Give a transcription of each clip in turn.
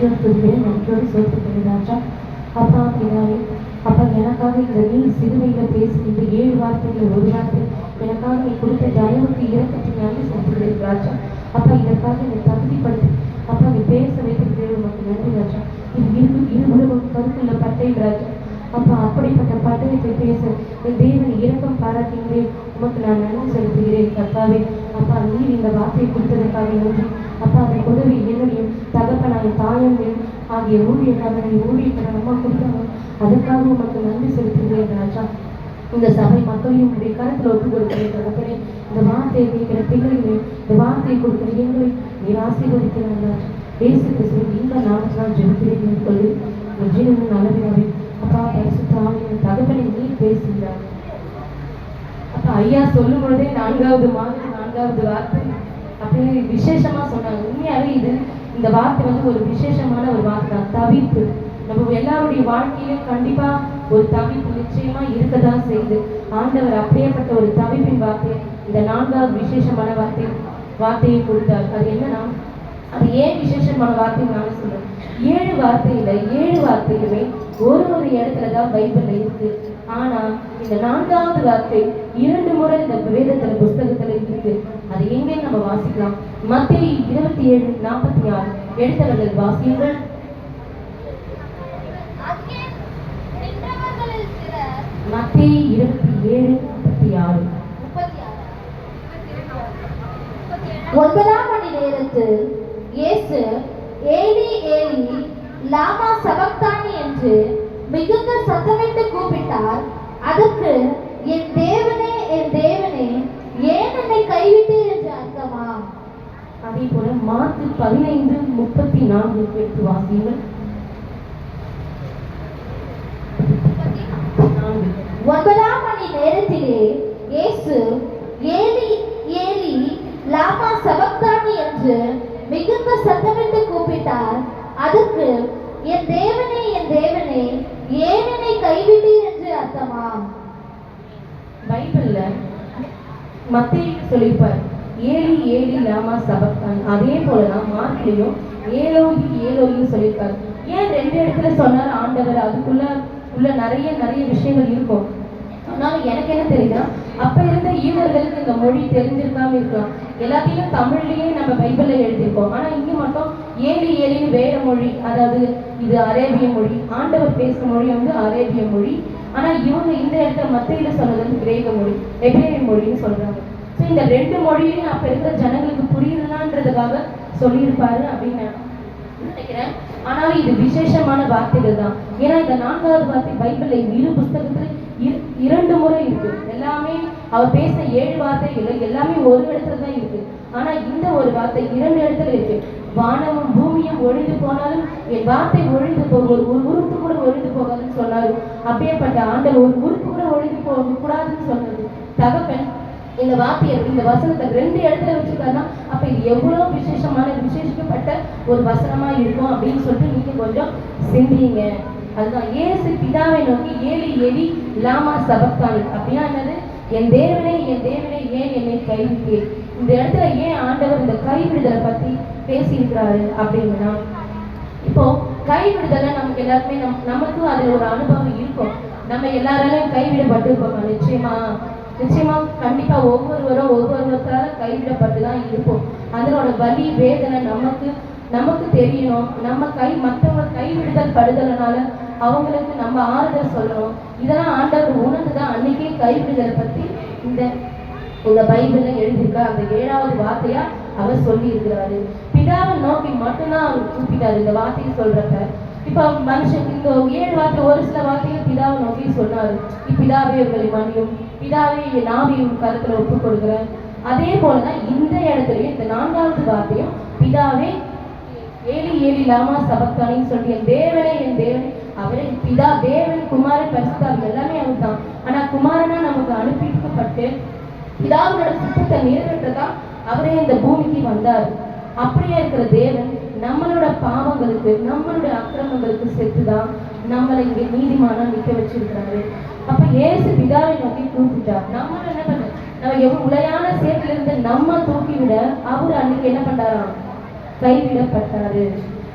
நன்றியோடு சொல்கிறேன், நன்றியோடு சோத்துக்கிறேன் ராஜா. அப்பா பிதாவே, அப்பா எனக்காக இந்த நீ சிறுவையில் பேசுகின்ற 7 வார்த்தைகள் ஒரு வார்த்தை எனக்காக நீ கொடுத்த தயவுக்கு இறக்கத்துக்கு நன்றி செலுத்துகிறேன் ராஜா. அப்பா இதற்காக என்னை தகுதிப்படுத்தி அப்பா நீ பேச வைத்திருக்கிறேன், உனக்கு நன்றி ராஜா. இது இருபுறமும் கருத்துள்ள பட்டை ராஜா. அப்பா அப்படிப்பட்ட பட்டயத்தை பேச என் தேவன் இரக்கம் பாராட்டுகிறேன், உமக்கு நான் நன்றி செலுத்துகிறேன் கர்த்தாவே. அப்பா நீர் இந்த வார்த்தையை கொடுத்ததற்காக நன்றி. அப்பா அதை உதவி என்னுடைய தகப்பனாய் தாயம் ஆகிய ஊழியக்காரனை ஊழியக்காரன் அம்மா கொடுத்தாங்க, அதற்காக உமக்கு நன்றி செலுத்துகிறேன் ராஜா. இந்த சபை மக்களையும் உடைய கருத்தில் ஒப்பு கொடுக்கிறேன் தகப்பனே. இந்த வார்த்தையை கேட்கிற பிள்ளைகளே, இந்த வார்த்தையை கொடுக்கிற எங்களை நீர் ஆசீர்வதிக்கிறான் ராஜா. இயேசு கிறிஸ்துவின் இந்த நாமத்தினால் ஜெபிக்கிறேன் என்று சொல்லி ஜீவனும் நல்லவினாவே. அப்பா பரிசுத்த தகப்பனை நீர் பேசுகிறார். அப்பா ஐயா சொல்லும் பொழுதே 4வது மாதம் 4வது வார்த்தை அப்படின்னு விசேஷமா சொன்னாங்க. உண்மையாவே இந்த வார்த்தை ஒரு விசேஷமான ஒரு வார்த்தை தான். தவிப்பு. நம்ம எல்லாருடைய வாழ்க்கையிலும் கண்டிப்பா ஒரு தவிப்பு நிச்சயமா இருக்கதான் செய்யுது. ஆண்டவர் அப்படியேப்பட்ட ஒரு தவிப்பின் வார்த்தையை இந்த 4வது விசேஷமான வார்த்தையை கொடுத்தார். அது என்னன்னா, அது ஏன் விசேஷமான வார்த்தைன்னு நான் சொல்றேன். 7 வார்த்தையுமே ஒரு இடத்துல தான் பைபிள்ல இருக்கு. ஆனா இந்த 4வது வார்த்தை 2 முறை இந்த வேதத்துல புஸ்தகத்துல இருக்கு. அது எங்கே நம்ம வாசிக்கலாம். மத்தேயு 27:46 எடுத்தவர்கள் வாசியுங்கள். மத்தேயு 27:46. 9ஆம் மணி நேரத்தில் இயேசு ஏலி ஏலி லாமா சபக்தானி என்று மிகுந்த சத்தமிட்டு கூப்பிட்டார். அதற்கு என் தேவனே ஏன் என்னை கைவிட்டீர் என்று அர்த்தமா? அதே போல மார்க்கு 15:34 எடுத்து வாசியுங்கள். 9ஆம் மணி நேரத்திலே இயேசு ஏலி ஏலி லாமா சபக்தானி என்று மிகுந்த சத்தமிட்டு கூப்பிட்டார். அதற்கு என் தேவனே ஏன் என்னை கைவிட்டீர் என்று அர்த்தமா? பைபிள்ல மத்தேயு சொல்லியிருப்பார் ஏலி ஏலி லாமா சபக்தானி. அதே போலதான் மார்க்லயும் ஏலோகி சொல்லியிருப்பார். ஏன் 2 இடத்துல சொன்னார் ஆண்டவர்? அதுக்குள்ள நிறைய விஷயங்கள் இருக்கும். அதனால எனக்கு என்ன தெரியுதா, அப்ப இருந்த ஈவர்களுக்கு இந்த மொழி தெரிஞ்சிருக்காம இருக்கலாம். எல்லாத்தையும் தமிழ்லயே நம்ம பைபிள்ல எழுதியிருக்கோம். ஆனா இங்க மட்டும் ஏலின்னு வேற மொழி, அதாவது இது அரேபிய மொழி. ஆண்டவர் பேசுற மொழி அரேபிய மொழி. ஆனா இவங்க இந்த இடத்துல மத்தியில சொன்னது கிரேக்க மொழி, எபிரேய மொழின்னு சொல்றாங்க. ஸோ இந்த 2 மொழியிலையும் அப்ப இருக்கிற ஜனங்களுக்கு புரியலான்றதுக்காக சொல்லியிருப்பாரு அப்படின்னு நினைக்கிறேன். ஆனாலும் இது விசேஷமான வார்த்தைகள் தான். ஏன்னா இந்த 4வது வார்த்தை பைபிள்ல இரு புஸ்தகத்துல 2 முறை இருக்கு. எல்லாமே அவர் பேச 7 வார்த்தைகள் எல்லாமே ஒரு இடத்துல தான் இருக்கு. ஆனா இந்த ஒரு வார்த்தை 2 இடத்துல இருக்கு. வானமும் பூமியும் ஒழிந்து போனாலும் என் வார்த்தை ஒழிந்து போக ஒரு உறுப்பு கூட ஒழிந்து போகாதுன்னு சொன்னாரு. அப்படியேப்பட்ட ஆண்டவர் ஒரு உறுப்பு கூட ஒழிந்து போக கூடாதுன்னு சொன்னது தகப்பன் இந்த வார்த்தையை இந்த வசனத்தை 2 இடத்துல வச்சிருக்காருன்னா அப்ப இது எவ்வளவு விசேஷிக்கப்பட்ட ஒரு வசனமா இருக்கும் அப்படின்னு சொல்லிட்டு நீங்க கொஞ்சம் சிந்திங்க. அதுதான் இயேசு பிதாவை நோக்கி ஏலி லாமா சபக்தானி அப்படின்னா என்னது? என் தேவனே ஏன் என்னை கைவிட்டீர். இந்த இடத்துல ஏன் ஆண்டவர் இந்த கைவிடுதலை பத்தி பேசியிருக்கிறாரு அப்படின்னா, இப்போ கைவிடுதலை நமக்கு எல்லாருமே நமக்கும் அதுல ஒரு அனுபவம் இருக்கும். நம்ம எல்லாராலையும் கைவிடப்பட்டிருப்போம். நிச்சயமா கண்டிப்பா ஒவ்வொருவரால கைவிடப்பட்டுதான் இருப்போம். அதனோட வலி வேதனை நமக்கு தெரியணும். மற்றவங்க கைவிடுதல் படுதலனால அவங்களுக்கு நம்ம ஆறுதல் சொல்லணும். இதெல்லாம் ஆண்டவர் உணர்ந்துதான் அன்னைக்கே கைவிடுதலை பத்தி இந்த பைபிள்ல எழுதியிருக்கார். அந்த 7வது வார்த்தையா அவர் சொல்லி இருக்கிறாரு. பிதாவை நோக்கி மட்டும்தான் அவர் கூப்பிட்டாரு இந்த வார்த்தையை சொல்றப்ப. இப்ப மனுஷன் இந்த 7 வார்த்தை ஒரு சில வார்த்தையும் பிதாவை நோக்கி சொன்னாரு. பிதாவே உங்களை மன்னியும், பிதாவே என் ஆவியும் கருத்துல ஒப்புக் கொடுக்குறேன். அதே போலதான் இந்த இடத்துலயும் இந்த 4வது வார்த்தையும் பிதாவே ஏலி லாமா சபக்தானின்னு சொல்லி என் தேவனே அவரே பிதா, தேவன், குமாரன், பரிசுத்தர் எல்லாமே அவர் தான். ஆனா குமாரனா நமக்கு அனுப்பிக்கப்பட்டு பிதாவோட சுத்தத்தை நிறைவேற்றதான் அவரே இந்த பூமிக்கு வந்தார். அப்படியே இருக்கிற தேவன் நம்மளோட பாவங்களுக்கு நம்மளுடைய அக்கிரமங்களுக்கு செத்துதான் நம்மளை இங்க நீதிமானா நிக்க வச்சிருக்கிறாரு. அப்ப இயேசு பிதாவை நோக்கி கூப்பிட்டார். நம்மளும் என்ன பண்ண, நம்ம எவ்வளவு உலையான சேற்றிலிருந்து நம்ம தூக்கி விட அவர் அன்னைக்கு என்ன பண்றாராம்? கைவிடப்பட்டாரு.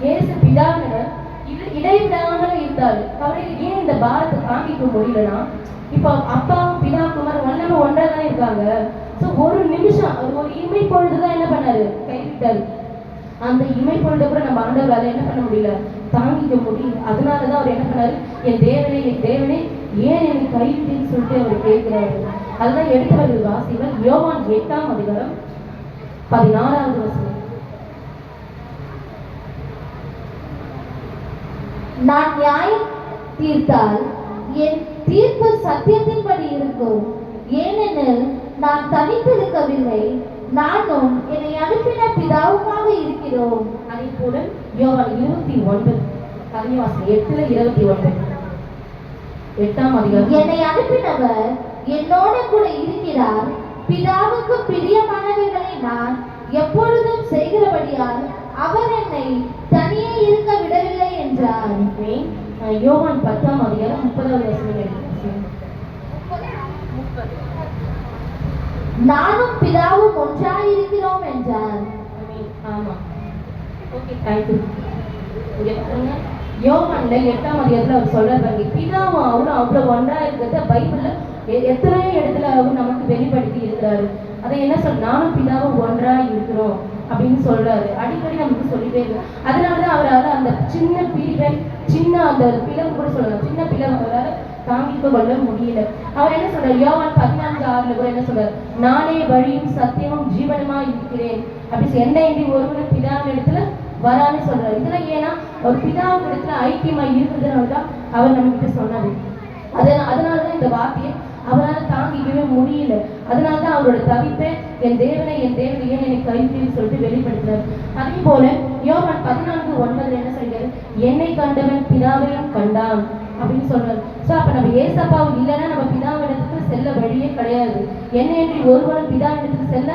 இயேசு பிதாவினர் இடைவிடாமல் இருந்தாரு. அவருக்கு ஏன் இந்த பாரத்தை தாங்கிக்க முடியலன்னா, இப்போ அப்பாவும் பிதா குமார் ஒன்றா தானே இருக்காங்க. ஸோ ஒரு நிமிஷம் ஒரு இமை பொழுதுதான் என்ன பண்ணாரு, கைவிட்டாரு. அந்த இமை பொழுது கூட நம்ம ஆண்டவரால என்ன பண்ண முடியல, தாங்கிக்க முடியல. அதனாலதான் அவர் என்ன பண்ணாரு, என் தேவனே ஏன் என்னை கைவிட்டேன்னு சொல்லிட்டு அவர் கேட்கிறாரு. அதுதான் எடுத்தவர்கள் வாசிகள் யோவான் 8ஆம் அதிகாரம் 16வது வசனம். நான் நியாயம் தீர்த்தால் என் தீர்ப்பு சத்தியத்தின்படி இருக்கும். ஏனெனில் நான் தனித்திருக்கவில்லை, நானும் என்னை அனுப்பின பிதாவுமாக இருக்கிறோம். அதே போல யோவான் 29 கன்னிவாசல் 8:29 8ஆம் அதிகாரம். என்னை அனுப்பினவர் என்னோட கூட இருக்கிறார். பிதாவுக்கு பிரியமானவைகளை நான் எப்பொழுதும் செய்கிறபடியால் அவர் என்னை தனியே இருக்க விடவில்லை என்றார். யோவான் 10ஆம் அதிகாரம் 30வது வசனம். நானும் பிதாவும் ஒன்றாயிருக்கிறோம் என்றார். ஆமா, ஓகே, தேங்க்யூ. யோவான்ல 8ஆம் அதிகாரத்துல அவர் சொல்றாரு, பிதாவும் அவரும் அவ்வளவு ஒன்றா இருக்கிறத பைபிள்ல எத்தனையோ இடத்துல அவர் நமக்கு வெளிப்படுத்தி இருக்கிறாரு. அதை என்ன சொல், நானும் பிதாவும் ஒன்றா இருக்கிறோம் அப்படின்னு சொல்றாரு. அடிக்கடி நமக்கு சொல்லிட்டே இருக்கு. அதனாலதான் அவரால் அந்த சின்ன பிரிவை, அந்த பிளவு கூட சொல்லலாம், சின்ன பிளவு அவரால் தாங்கிக்க கொள்ள முடியல. அவர் என்ன சொல்றாரு, யோவான் 14:6 கூட என்ன சொல்றாரு, நானே வழியும் சத்தியமும் ஜீவனுமா இருக்கிறேன் அப்படி என்னை ஒருவரும் பிதாவின் இடத்துல வரான்னு சொல்றாரு. இதெல்லாம் ஏன்னா ஒரு பிதாவின் இடத்துல ஐக்கியமா இருக்கிறதுனாலதான் அவர் நம்ம கிட்ட சொன்னாரு. அதனாலதான் இந்த வார்த்தையை அவரால் தாங்கிக்கவே முடியல. அதனாலதான் அவரோட தவிப்பை என் தேவனை ஏன் என்னை கைவிட்டேன்னு சொல்லிட்டு வெளிப்படுத்தினார். அதே போல யோவான் 14:9 என்ன சொல்றாரு, என்னை கண்டவன் பிதாவையும் கண்டான் அப்படின்னு சொல்றாரு. சோ அப்ப நம்ம ஏசப்பாவும் இல்லைன்னா நம்ம பிதாவிடத்துக்கு செல்ல வழியே கிடையாது. என்னையன்றி ஒருவரும் பிதாவிடத்துக்கு செல்ல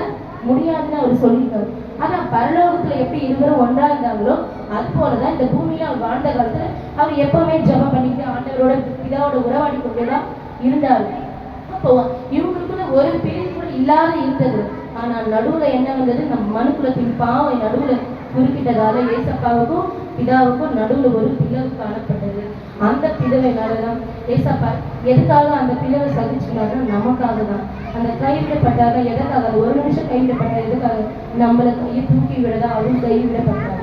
முடியாதுன்னு அவர் சொல்லியிருக்காரு. ஆனா பரலோகத்துல எப்படி இருவரும் ஒன்றா இருந்தாங்களோ அது போலதான் இந்த பூமியில அவர் வாழ்ந்த காலத்துல அவர் எப்பவுமே ஜெபம் பண்ணிட்டு ஆண்டவரோட பிதாவோட உறவாடி கொண்டுதான் இருந்தாரு. அப்போ இவங்களுக்குள்ள ஒரு பிரிவு கூட இல்லாத இருந்தது. ஆனா நடுவுல என்ன வந்தது, நம்ம மனுக்குலத்தின் பாவை நடுவுல குறுக்கிட்டதால ஏசப்பாவுக்கும் பிதாவுக்கும் நடுவுல ஒரு பிளவு காணப்பட்டது. அந்த பிளவைனாலதான் ஏசப்பா எதுக்காக அந்த பிளவை சகிச்சுனாலும் நமக்காக தான். அந்த கைவிடப்பட்டாங்க எதற்காக, ஒரு நிமிஷம் கைவிடப்பட்ட எதுக்காக, நம்மளை கையை தூக்கி விடதான் அவரும் கைவிடப்பட்டாங்க.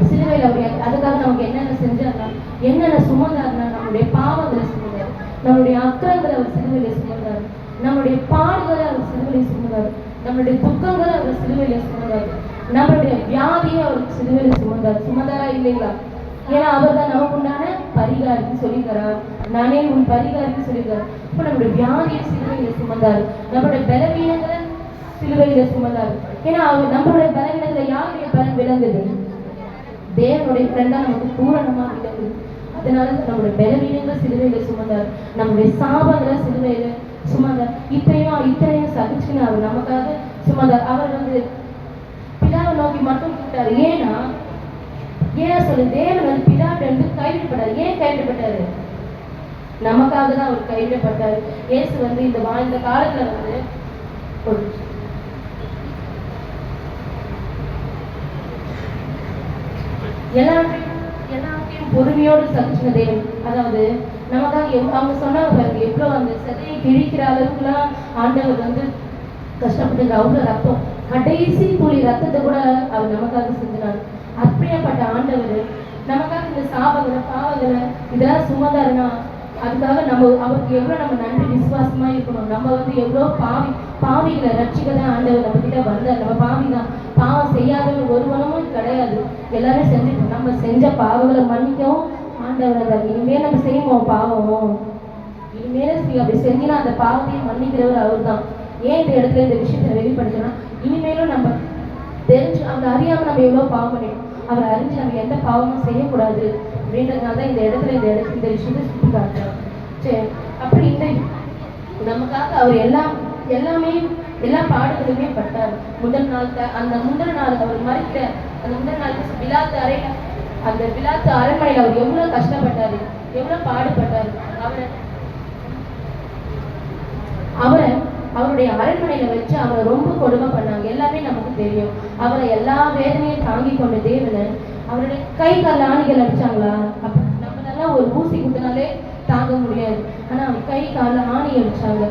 சிலுவையில் அவர் அதுக்காக நமக்கு என்னென்ன செஞ்சாருன்னா, என்னென்ன சுமந்தாருன்னா, நம்முடைய பாவங்களை சுமந்தார், நம்மளுடைய அக்கிரங்களை அவர் சிலுவையில சுமந்தார், நம்மளுடைய பாடுகளை அவர் சிலுவையில சுமந்தார், நம்மளுடைய துக்கங்களை அவர் சிலுவையில சுமந்தார், நம்மளுடைய வியாதியை அவர் சிலுவையில சுமந்தாரா இல்லைங்களா? ஏன்னா அவர் தான் நமக்கு உண்டான பரிகாரின்னு சொல்லிக்கிறார், நானே உன் பரிகாரின்னு சொல்லிக்கிறார். இப்போ நம்மளுடைய வியாதியை சிலுவையில சுமந்தார், நம்மளுடைய பலவீனங்களை சிலுவையில சுமந்தார். ஏன்னா அவர் நம்மளுடைய பலவீனத்துல யாருடைய பலன் விளங்குது, தேவனுடைய பலன் தான் நமக்கு பூரணமா விளங்குது. அதனால நம்மளுடைய பலவீனங்களை சிலுவையில சுமந்தார், நம்மளுடைய சாபங்களை சிலுவையில சுமந்தார். இத்தனையும் சகிச்சுன்னு அவர் நமக்காக சுமந்தார். அவர் பிதாவை நோக்கி மட்டும் கூப்பிட்டாரு. ஏன்னா சொல்லு, தேவன் பிதாவிட்ட இருந்து கைவிடப்பட்டாரு. ஏன் கைவிடப்பட்டாரு? நமக்காக தான் அவர் கைவிடப்பட்டாரு. இயேசு இந்த வாழ்ந்த காலத்துல ஒரு எல்லாத்தையும் பொறுமையோடு சகிச்சின தேவன். அதாவது நமக்காக அவங்க சொன்னாங்க பாருங்க, எவ்வளவு அந்த சதையை கிழிக்கிற அளவுக்குலாம் ஆண்டவர் கஷ்டப்பட்டு அவ்வளவு ரத்தம், கடைசி துளி ரத்தத்தை கூட அவர் நமக்காக செஞ்சினார். அப்படியாப்பட்ட ஆண்டவர் நமக்காக இந்த சாபங்களை பாவங்களை இதெல்லாம் சுமந்தாருன்னா அதுக்காக அவருக்கு எவ்வளவு நம்ம நன்றி விசுவாசமா இருக்கணும். நம்ம எவ்வளவு பாவிகளை ரட்சிக்கதான் ஆண்டவர் நம்ம கிட்ட வந்தார். நம்ம பாவிதான், பாவம் செய்யாதவங்க ஒருவனும் கிடையாது, எல்லாரும் செஞ்சுட்டோம். நம்ம செஞ்ச பாவங்களை மன்னிக்கவும் ஆண்டவர் வந்தார். இனிமேல் நம்ம செய்வோம் பாவம், இனிமேல அப்படி செஞ்சினா அந்த பாவத்தையும் மன்னிக்கிறவர் அவர் தான். ஏன் இந்த இடத்துல இந்த விஷயத்தை வெளிப்படுத்தணும், இனிமேலும் நம்ம தெரிஞ்சு அவங்க அறியாம நம்ம எவ்வளவு பாவம் பண்ணிடும், அவரை அறிஞ்சு நம்ம எந்த பாவமும் செய்யக்கூடாது அப்படின்றதுனால தான் இந்த விஷயத்தை சுட்டி காட்டுறோம். சரி, அப்படி நமக்காக அவர் எல்லா பாடுகளுமே பட்டார். முதல் நாள் அவர் மறிக்கிற அந்த முதல் நாள் பிலாத்து அரண்மனையில் அவர் எவ்வளவு கஷ்டப்பட்டாரு, எவ்வளவு பாடுபட்டாரு. அவருடைய அரண்மனையில வச்சு அவரை ரொம்ப கொடுமை பண்ணாங்க. எல்லாமே நமக்கு தெரியும். அவரை எல்லா வேதனையும் தாங்கி கொண்ட தேவனை அவருடைய கை காலில் ஆணிகள் அடிச்சாங்களா? அப்ப நம்மளெல்லாம் ஒரு ஊசி குத்தினாலே தாங்க முடியாது. ஆனா அவர் கை காலில் ஆணி அடிச்சாங்க.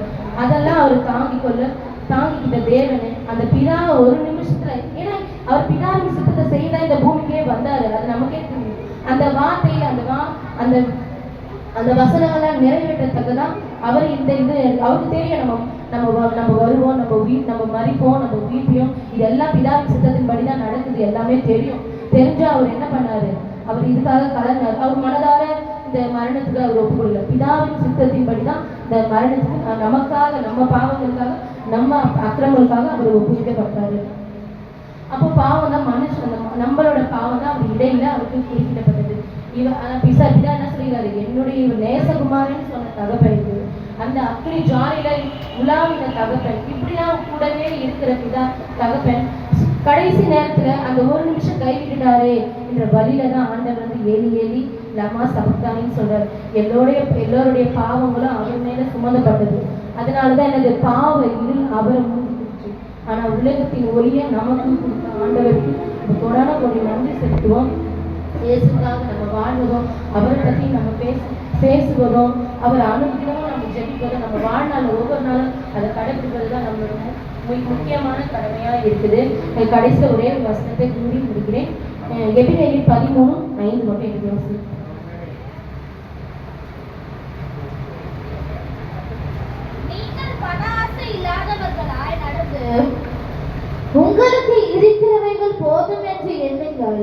அதெல்லாம் அவர் தாங்கிக்கிட்ட தேவனே அந்த பிதாவை ஒரு நிமிஷத்துல, ஏன்னா அவர் பிதாவின் சித்தத்தை செய்தா இந்த பூமிக்கே வந்தாரு. அது நமக்கே தெரியும். அந்த வார்த்தையில அந்த அந்த வசனங்களை நிறைவேற்றத்தக்கதான் அவர் இந்த இது அவருக்கு தெரியும். நம்ம வருவோம், நம்ம மறிப்போம், நம்ம உயிர்ப்போம், இதெல்லாம் பிதாவின் சித்தத்தின்படி தான் நடக்குது. எல்லாமே தெரிஞ்சு அவர் என்ன பண்ணாரு? அவர் இதுக்காக கலந்தார். அவர் மனதார இந்த மரணத்துக்கு அவர் ஒப்புக்கொள்ளல. பிதாவின் சித்தத்தின்படி தான் இந்த மரணத்துக்கு நமக்காக, நம்ம பாவங்களுக்காக, நம்ம அக்கிரமங்களுக்காக அவர் ஒப்புவிக்கப்பட்டாரு. அப்போ பாவம் தான் மனுஷன், நம்மளோட பாவம் தான் அவர் இடையில அவருக்கு குறிப்பிடப்பட்டது. பிதா என்ன சொல்லிடுறாரு? என்னுடைய நேசகுமாரன்னு சொன்ன தகப்பன் இது, அந்த அக்னி ஜாலியில உலாவின தகப்பன், இப்படிலாம் கூடவே இருக்கிற பிதா தகப்பன் கடைசி நேரத்துல அந்த ஒரு நிமிஷம் கைவிட்டுட்டாரே என்ற வழியில தான் ஆண்டவர் வந்து ஏலி ஏலி லமா சபக்தானின்னு சொல்றாரு. எல்லோருடைய பாவங்களும் அவர் மேல சுமந்தப்பட்டது. அதனாலதான் எனது பாவ இருள் அவரை மூடிடுச்சு. ஆனா உலகத்தின் ஒளியை நமக்கு கொடுத்த ஆண்டவருக்கு கொடான கொடி நன்றி செலுத்துவோம். இயேசுக்காக நம்ம வாழ்வதும், அவரை பற்றி நம்ம பேசுவதும், அவர் அனுதினமும் நம்ம ஜெபிப்பதும், நம்ம வாழ்நாள் ஒவ்வொரு நாளும் அதை கடைபிடிப்பது தான் நம்மளோட முக்கியமான கடமையா இருக்குது. கடைசியில் ஒரே ஒரு வசனத்தை கூறி முடிக்கிறேன். எபிரேயர் 13:5 மட்டும் எனக்கு யோசி. உங்களுக்கு இருக்கிறவைகள் போதும் என்று எண்ணுங்கள்.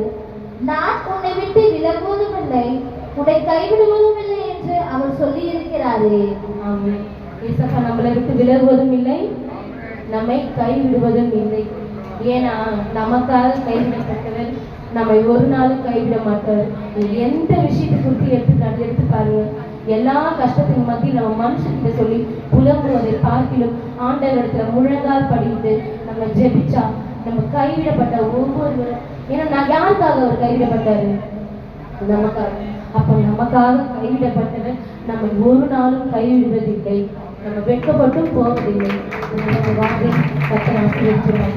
நான் உன்னை விட்டு விலகுவதும் இல்லை, உன்னை கைவிடுவதும் இல்லை என்று அவர் சொல்லி இருக்கிறாரே. ஆமென். ஏசப்பா நம்மளை விட்டு விலகுவதும் இல்லை, நம்மை கைவிடுவதும் இல்லை. ஏன்னா நமக்காக கைவிடப்பட்டவர் நம்மை ஒரு நாளும் கைவிட மாட்டார். எந்த விஷயத்தை குறித்து எடுத்து பாருங்க. எல்லா கஷ்டத்தின் மத்தியில் நம்ம மனுஷன்கிட்ட சொல்லி புலம்புவதை பார்க்கிலும் ஆண்டவரிடத்துல முழங்கால் படித்து நம்ம ஜெபிச்சா நம்ம கைவிடப்பட்ட ஒவ்வொருவரும், ஏன்னா நான் யாருக்காக அவர் கைவிடப்பட்டாரு? நமக்காக. அப்ப நமக்காக கைவிடப்பட்டவர் நம்ம ஒரு நாளும் கைவிடுவதில்லை, நம்ம வெட்கப்பட்டும் போவதில்லை. நம்ம வாங்கி கத்தனை ஆசீர்வதிக்கிறோம்.